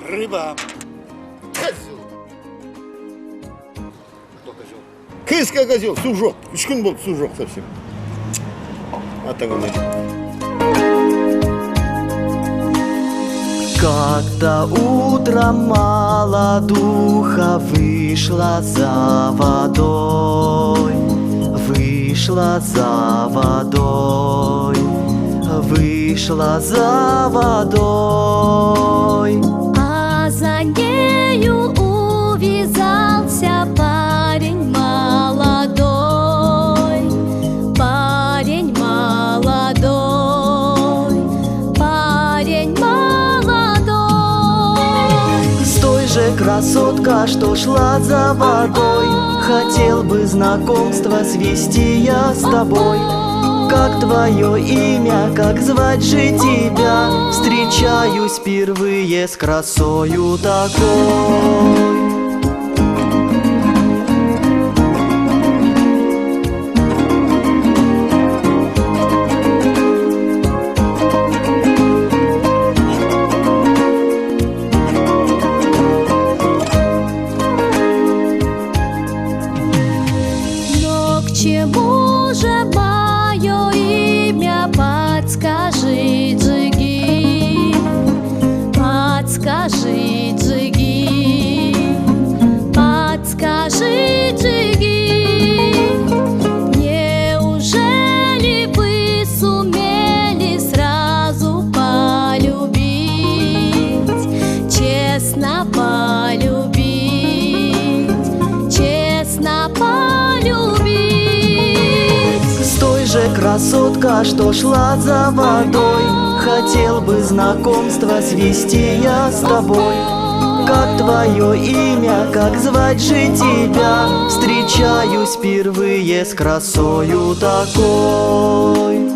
Рыба. Козел. Кто козел? Кыска козел, сужок. 3 күн болды сужок совсем. Атаңа. Как-то утром молодуха вышла за водой, вышла за водой, вышла за водой. А за нею увязался парень молодой, парень молодой, парень молодой. Стой же, красотка, что шла за водой, хотел бы знакомство свести я с тобой. Как твое имя, как звать же тебя? Встречаюсь впервые с красою такой. Но к чему же мое имя, подскажи, Джиги, подскажи, Джиги, подскажи, Джиги. Неужели вы сумели сразу полюбить, честно полюбить, честно полюбить? Стой же, красотка, что шла за водой, хотел бы знакомство свести я с тобой. Как твое имя, как звать же тебя? Встречаюсь впервые с красою такой.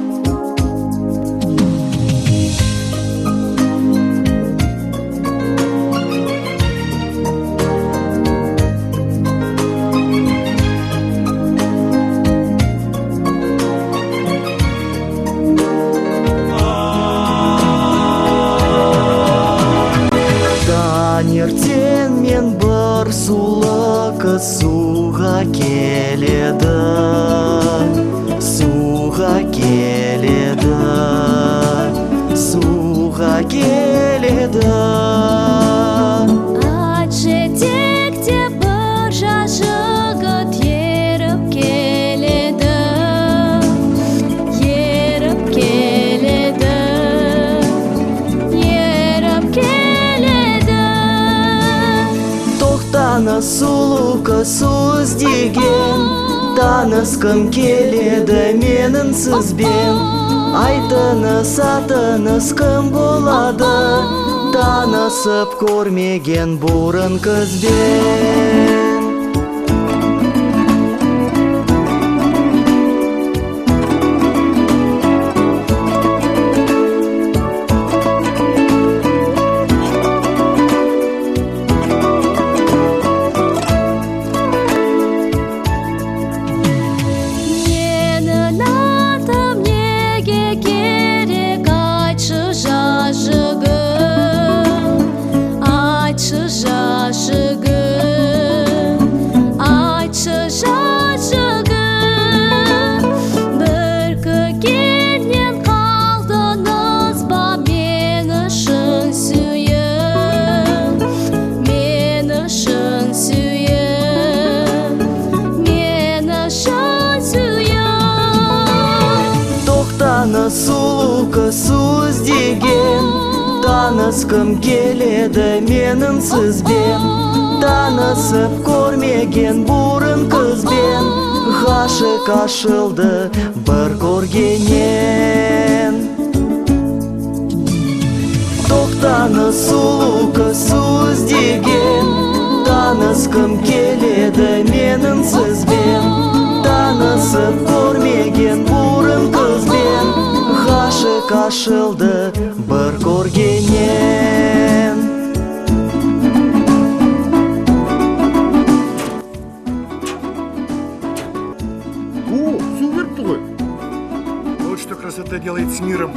Таңертең мен бір сулы суға келеді, суға келеді, суға келеді. Ат жетекте бір жас жігіт еріп келеді, еріп келеді, еріп келеді. Тоқтаны сұлу қыз іздеген, танысқым келеді менің сізбен. Айтыңыз атыңыз кім болады, танысып көрмеген бұрын қызбен. Менің атым неге керек, айтшы жас жігіт, айтшы жас жігіт, айтшы жас жігіт. Бір көргеннен қалдыңыз ба мен үшін сүйіп, мен үшін сүйіп, мен үшін сүйіп. Тоқтаны сұлу қыз іздеген, танысқым келеді менің сізбен. Танысып көрмеген бұрын қызбен, ғашық ашылды бір көргеннен. Тоқтаны сұлу қыз іздеген, танысқым келеді менің сізбен. Танысып көрмеген бұрын қызбен, ғашық ашылды бір көргеннен. О, су беріпті ғой. Вот что красота делает с миром.